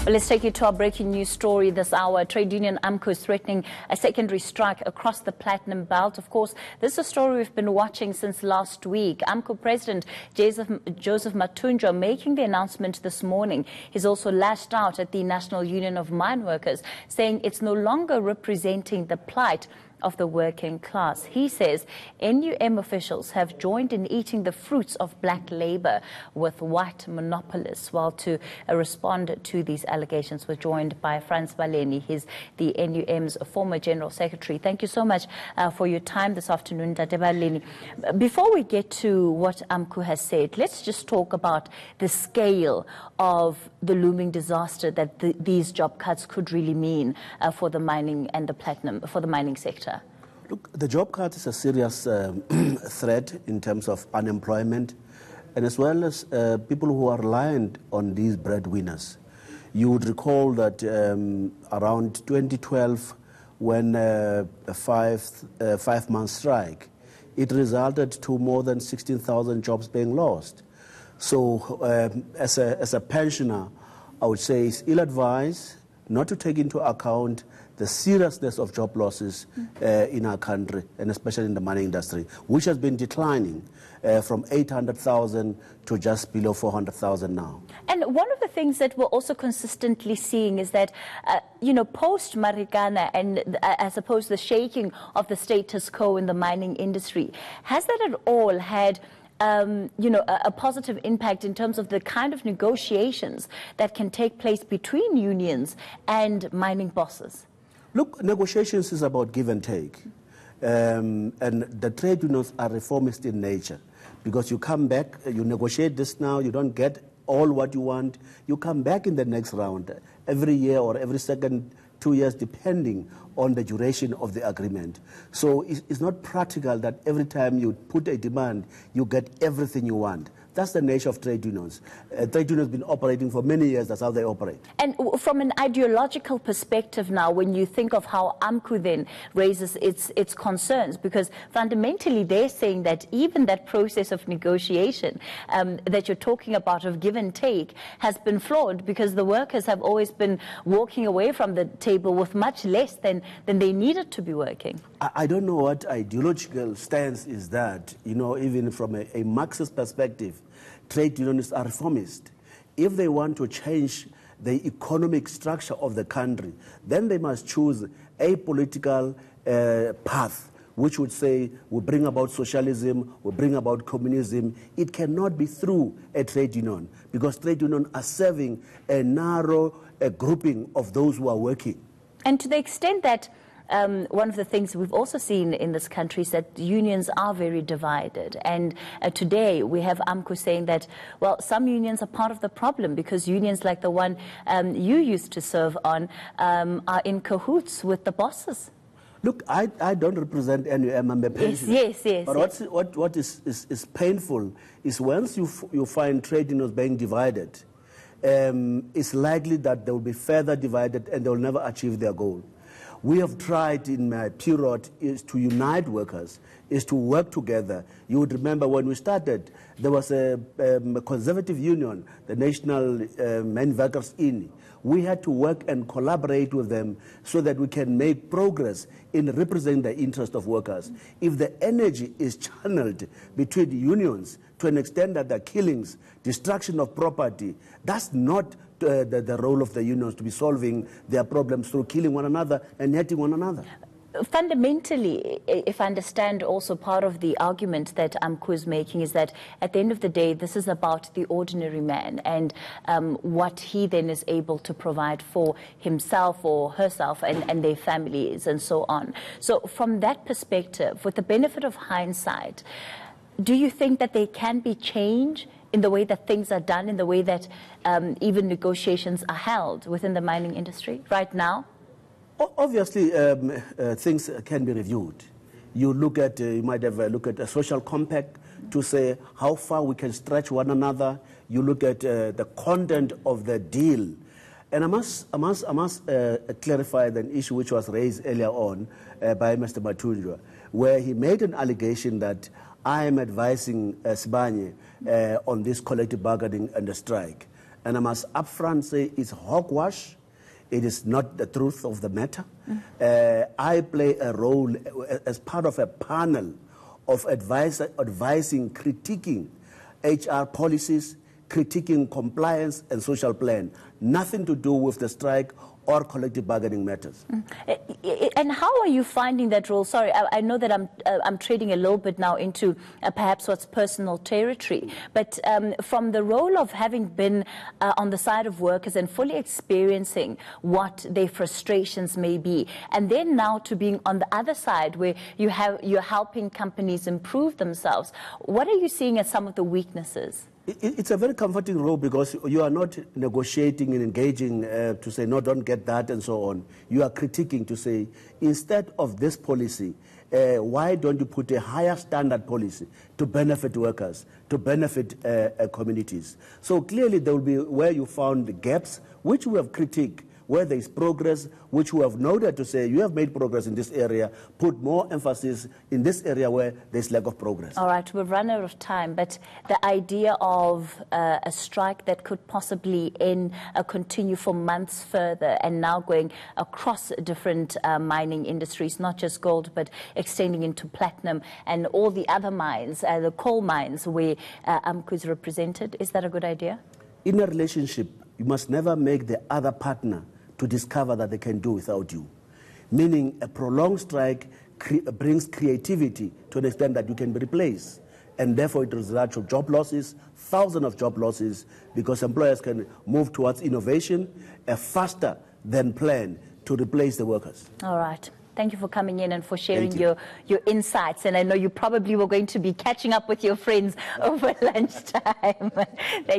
Well, let's take you to our breaking news story this hour. Trade union Amcu is threatening a secondary strike across the Platinum Belt. Of course, this is a story we've been watching since last week. Amcu President Joseph Mathunjwa making the announcement this morning. He's also lashed out at the National Union of Mineworkers, saying it's no longer representing the plight of the working class. He says NUM officials have joined in eating the fruits of black labor with white monopolists. While to respond to these allegations, we're joined by Frans Baleni. He's the NUM's former General Secretary. Thank you so much for your time this afternoon, Tate Baleni. Before we get to what Amcu has said, let's just talk about the scale of the looming disaster that these job cuts could really mean for the mining and the platinum, for the mining sector. Look, the job cut is a serious threat in terms of unemployment, and as well as people who are reliant on these breadwinners. You would recall that around 2012, when a five-month strike, it resulted to more than 16,000 jobs being lost. So as a pensioner, I would say it's ill-advised not to take into account the seriousness of job losses in our country, and especially in the mining industry, which has been declining from 800,000 to just below 400,000 now. And one of the things that we're also consistently seeing is that, post-Marikana and I suppose the shaking of the status quo in the mining industry, has that at all had a positive impact in terms of the kind of negotiations that can take place between unions and mining bosses? Look, negotiations is about give and take. And the trade unions are reformist in nature, because you come back, you negotiate this now, you don't get all what you want, you come back in the next round every year or every second 2 years, depending on the duration of the agreement. So it's not practical that every time you put a demand, you get everything you want. That's the nature of trade unions. Trade unions have been operating for many years. That's how they operate. And from an ideological perspective now, when you think of how Amcu then raises its concerns, because fundamentally they're saying that even that process of negotiation that you're talking about, of give and take, has been flawed, because the workers have always been walking away from the table with much less than they needed to be working. I don't know what ideological stance is that. Even from a Marxist perspective, trade unionists are reformist. If they want to change the economic structure of the country, then they must choose a political path which would say will bring about socialism, will bring about communism. It cannot be through a trade union, because trade unions are serving a narrow grouping of those who are working. And to the extent that one of the things we've also seen in this country is that unions are very divided. And today we have Amcu saying that, well, some unions are part of the problem, because unions like the one you used to serve on are in cahoots with the bosses. Look, I don't represent NUM, I'm a pensioner. Yes. But what is painful is once you find trade unions being divided, it's likely that they will be further divided and they will never achieve their goal. We have tried in my period is to unite workers, is to work together. You would remember when we started, there was a conservative union, the National Mineworkers. We had to work and collaborate with them so that we can make progress in representing the interest of workers. If the energy is channeled between unions to an extent that there are killings, destruction of property, that's not the role of the unions to be solving their problems through killing one another and hurting one another. Fundamentally, if I understand, also part of the argument that Amcu is making is that at the end of the day, this is about the ordinary man and what he then is able to provide for himself or herself and their families and so on. So from that perspective, with the benefit of hindsight, do you think that there can be change in the way that things are done, in the way that even negotiations are held within the mining industry right now? Obviously, things can be reviewed. You might have a look at a social compact to say how far we can stretch one another. You look at the content of the deal. And I must clarify the issue which was raised earlier on by Mr. Mathunjwa, where he made an allegation that I am advising Sibanye on this collective bargaining and the strike. And I must upfront say it's hogwash. It is not the truth of the matter. I play a role as part of a panel of advising, critiquing HR policies, critiquing compliance and social plan. Nothing to do with the strike or collective bargaining matters. And how are you finding that role? Sorry, I know that I'm trading a little bit now into perhaps what's personal territory, but from the role of having been on the side of workers and fully experiencing what their frustrations may be, and then now to being on the other side where you're helping companies improve themselves, what are you seeing as some of the weaknesses? It's a very comforting role because you are not negotiating and engaging to say, no, don't get that and so on. You are critiquing to say, instead of this policy, why don't you put a higher standard policy to benefit workers, to benefit communities? So clearly there will be where you found the gaps, which we have critiqued, where there is progress, which we have noted to say, you have made progress in this area, put more emphasis in this area where there's lack of progress. All right, we've run out of time, but the idea of a strike that could possibly continue for months further and now going across different mining industries, not just gold, but extending into platinum and all the other mines, the coal mines where Amcu is represented, is that a good idea? In a relationship, you must never make the other partner to discover that they can do without you. Meaning a prolonged strike brings creativity to an extent that you can be replaced. And therefore it results in job losses, thousands of job losses, because employers can move towards innovation, a faster than plan to replace the workers. All right. Thank you for coming in and for sharing your insights. And I know you probably were going to be catching up with your friends over lunchtime. Thank you.